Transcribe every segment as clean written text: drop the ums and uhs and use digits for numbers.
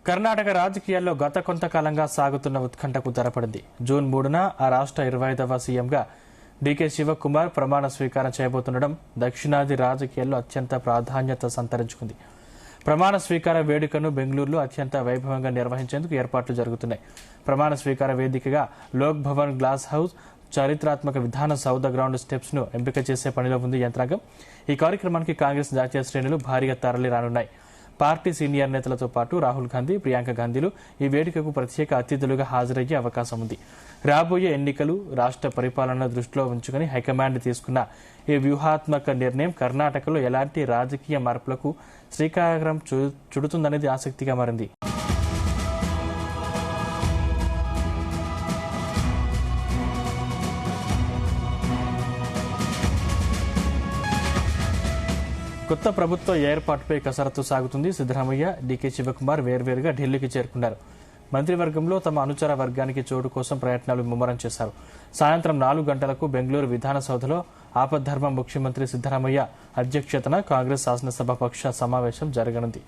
కర్ణాటక రాజకీయాల్లో గత కొంతకాలంగా సాగుతున్న ఉత్కంఠకు తెరపడింది. జూన్ 3న ఆ రాష్ట్ర 25వ సీఎంగా డీకే శివకుమార్ ప్రమాణ స్వీకారం చేయబోతుండడం దక్షిణాది రాజకీయాల్లో అత్యంత ప్రాధాన్యత సంతరించుకుంది. ప్రమాణ స్వీకార వేడుకను బెంగళూరులో అత్యంత వైభవంగా నిర్వహించేందుకు ఏర్పాట్లు జరుగుతున్నాయి. ప్రమాణ స్వీకార వేదికగా లోక్ భవన్ గ్లాస్ హౌస్, చారిత్రాత్మక విధాన సౌధ గ్రౌండ్ స్టెప్స్ ను ఎంపిక చేసే పనిలో ఉంది యంత్రాంగం. ఈ కార్యక్రమానికి కాంగ్రెస్ జాతీయ శ్రేణులు భారీగా తరలి రానున్నాయి. పార్టీ సీనియర్ నేతలతో పాటు రాహుల్ గాంధీ, ప్రియాంక గాంధీలు ఈ వేడుకకు ప్రత్యేక అతిథులుగా హాజరయ్యే అవకాశం ఉంది. రాబోయే ఎన్నికలు, రాష్ట్ర పరిపాలనను దృష్టిలో ఉంచుకుని హైకమాండ్ తీసుకున్న ఈ వ్యూహాత్మక నిర్ణయం కర్ణాటకలో ఎలాంటి రాజకీయ మార్పులకు శ్రీకారం చుడుతుందనేది ఆసక్తిగా మారింది. కొత్త ప్రభుత్వ ఏర్పాటుపై కసరత్తు సాగుతుంది. సిద్దరామయ్య, డీకే శివకుమార్ వేర్వేరుగా ఢిల్లీకి చేరుకున్నారు. మంత్రివర్గంలో తమ అనుచర వర్గానికి చోటు కోసం ప్రయత్నాలు ముమ్మరం చేశారు. సాయంత్రం 4 గంటలకు బెంగళూరు విధానసౌధలో ఆపద్ధర్మ ముఖ్యమంత్రి సిద్దరామయ్య అధ్యక్షతన కాంగ్రెస్ శాసనసభ పక్ష సమావేశం జరగనుంది.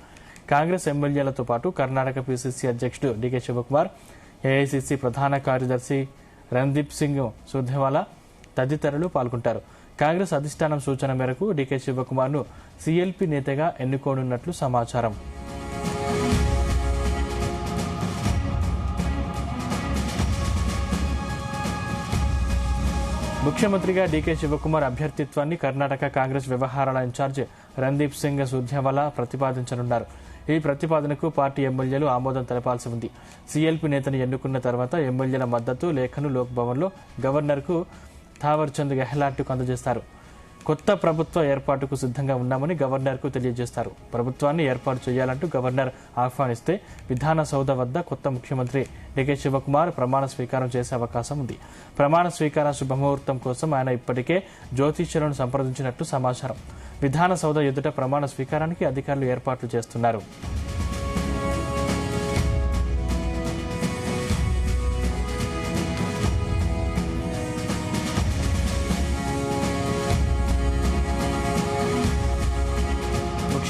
కాంగ్రెస్ ఎమ్మెల్యేలతో పాటు కర్ణాటక పీసీసీ అధ్యక్షుడు డీకే శివకుమార్, ఏఐసీసీ ప్రధాన కార్యదర్శి రణ్దీప్ సింగ్ సుర్జేవాలా తదితరులు పాల్గొంటారు. కాంగ్రెస్ అధిష్టానం సూచన మేరకు డీకే శివకుమార్ ను సీఎల్పీ నేతగా ఎన్నుకోనున్నట్లు సమాచారం. ముఖ్యమంత్రిగా డీకే శివకుమార్ అభ్యర్థిత్వాన్ని కర్ణాటక కాంగ్రెస్ వ్యవహారాల ఇన్ఛార్జ్ రణ్దీప్ సింగ్ సుర్జేవాలా ప్రతిపాదించనున్నారు. ఈ ప్రతిపాదనకు పార్టీ ఎమ్మెల్యేలు ఆమోదం తెలపాల్సి ఉంది. సీఎల్పీ నేతను ఎన్నుకున్న తర్వాత ఎమ్మెల్యేల మద్దతు లేఖను లోక్ భవన్లో గవర్నర్కు థావర్ చంద్ గెహ్లాట్కు అందజేస్తారు. కొత్త ప్రభుత్వ ఏర్పాటుకు సిద్ధంగా ఉన్నామని గవర్నర్కు తెలియజేస్తారు. ప్రభుత్వాన్ని ఏర్పాటు చేయాలంటూ గవర్నర్ ఆహ్వానిస్తే విధాన సౌధ వద్ద కొత్త ముఖ్యమంత్రి డీకే శివకుమార్ ప్రమాణ స్వీకారం చేసే అవకాశం ఉంది. ప్రమాణ స్వీకార శుభముహూర్తం కోసం ఆయన ఇప్పటికే జ్యోతిష్యులను సంప్రదించినట్లు సమాచారం. విధాన సౌధ ఎదుట ప్రమాణ స్వీకారానికి అధికారులు ఏర్పాట్లు చేస్తున్నారు.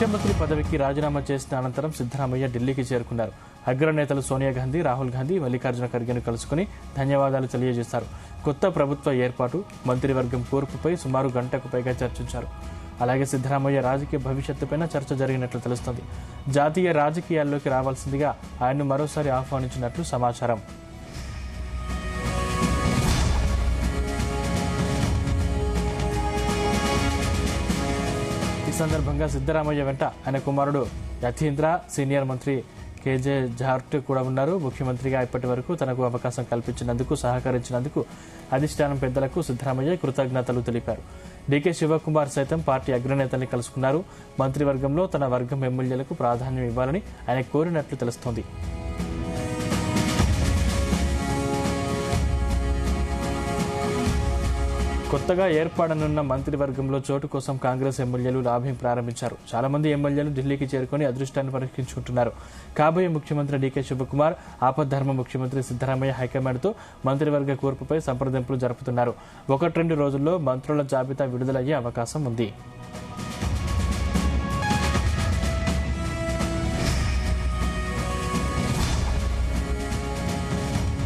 ముఖ్యమంత్రి పదవికి రాజీనామా చేసిన అనంతరం సిద్దరామయ్య ఢిల్లీకి చేరుకున్నారు. అగ్రనేతలు సోనియా గాంధీ, రాహుల్ గాంధీ, మల్లికార్జున ఖర్గేను కలుసుకుని ధన్యవాదాలు తెలియజేశారు. కొత్త ప్రభుత్వ ఏర్పాటు, మంత్రివర్గం కూర్పుపై సుమారు గంటకు పైగా చర్చించారు. అలాగే సిద్దరామయ్య రాజకీయ భవిష్యత్తుపైన చర్చ జరిగినట్లు తెలుస్తోంది. జాతీయ రాజకీయాల్లోకి రావాల్సిందిగా ఆయన్ను మరోసారి ఆహ్వానించినట్లు సమాచారం. ఈ సందర్భంగా సిద్దరామయ్య వెంట ఆయన కుమారుడు యతీంద్ర, సీనియర్ మంత్రి కేజే జార్ట్ కూడా ఉన్నారు. ముఖ్యమంత్రిగా ఇప్పటి వరకు తనకు అవకాశం కల్పించినందుకు, సహకరించినందుకు అధిష్టానం పెద్దలకు సిద్దరామయ్య కృతజ్ఞతలు తెలిపారు. డీకే శివకుమార్ సైతం పార్టీ అగ్రనేతల్ని కలుసుకున్నారు. మంత్రివర్గంలో తన వర్గం ఎమ్మెల్యేలకు ప్రాధాన్యం ఇవ్వాలని ఆయన కోరినట్లు తెలుస్తోంది. కొత్తగా ఏర్పడనున్న మంత్రివర్గంలో చోటు కోసం కాంగ్రెస్ ఎమ్మెల్యేలు లాబింగ్ ప్రారంభించారు. చాలా మంది ఎమ్మెల్యేలు ఢిల్లీకి చేరుకుని అదృష్టాన్ని పరీక్షించుకుంటున్నారు. కాబోయే ముఖ్యమంత్రి డీకే శివకుమార్, ఆపద్ధర్మ ముఖ్యమంత్రి సిద్దరామయ్య హైకమాండ్తో మంత్రివర్గ కూర్పుపై సంప్రదింపులు జరుపుతున్నారు. 1-2 రోజుల్లో మంత్రుల జాబితా విడుదలయ్యే అవకాశం ఉంది.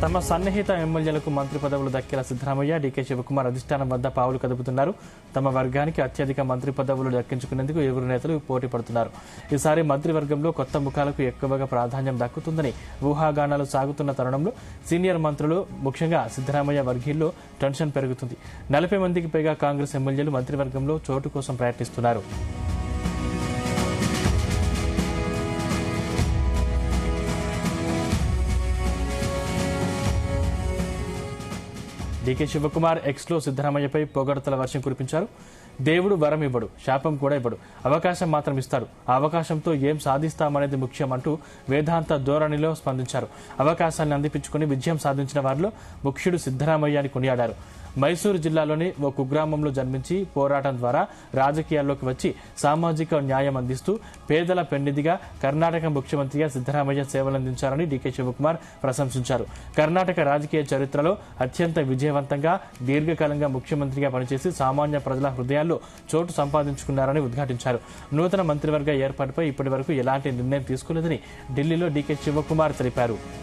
తమ సన్నిహిత ఎమ్మెల్యేలకు మంత్రి పదవులు దక్కేలా సిద్దరామయ్య, డీకే శివకుమార్ అధిష్టానం వద్ద పావులు కదుపుతున్నారు. తమ వర్గానికి అత్యధిక మంత్రి పదవులు దక్కించుకునేందుకు ఇరువురు నేతలు పోటీ పడుతున్నారు. ఈసారి మంత్రివర్గంలో కొత్త ముఖాలకు ఎక్కువగా ప్రాధాన్యం దక్కుతుందని ఊహాగానాలు సాగుతున్న తరుణంలో సీనియర్ మంత్రులు, ముఖ్యంగా సిద్దరామయ్య వర్గీయుల్లో టెన్షన్ పెరుగుతుంది. 40 మందికి పైగా కాంగ్రెస్ ఎమ్మెల్యేలు మంత్రివర్గంలో చోటు కోసం ప్రయత్నిస్తున్నారు. డీకే శివకుమార్ ఎక్స్లో సిద్దరామయ్యపై పొగడ్తల వర్షం కురిపించారు. దేవుడు వరం ఇవ్వడు, శాపం కూడా ఇవ్వడు, అవకాశం మాత్రం ఇస్తాడు. ఆ అవకాశంతో ఏం సాధిస్తామనేది ముఖ్యం అంటూ వేదాంత ధోరణిలో స్పందించారు. అవకాశాన్ని అందిపించుకుని విజయం సాధించిన వారిలో ముఖ్యుడు సిద్దరామయ్య అని కొనియాడారు. మైసూరు జిల్లాలోని ఓ కుగ్రామంలో జన్మించి పోరాటం ద్వారా రాజకీయాల్లోకి వచ్చి సామాజిక న్యాయం అందిస్తూ పేదల పెన్నిధిగా కర్ణాటక ముఖ్యమంత్రిగా సిద్దరామయ్య సేవలందించారని డీకే శివకుమార్ ప్రశంసించారు. కర్ణాటక రాజకీయ చరిత్రలో అత్యంత విజయవంతంగా దీర్ఘకాలంగా ముఖ్యమంత్రిగా పనిచేసి సామాన్య ప్రజల హృదయాల్లో చోటు సంపాదించుకున్నారని ఉద్ఘాటించారు. నూతన మంత్రివర్గ ఏర్పాటుపై ఇప్పటి వరకు ఎలాంటి నిర్ణయం తీసుకోలేదని ఢిల్లీలో డీకే శివకుమార్ తెలిపారు.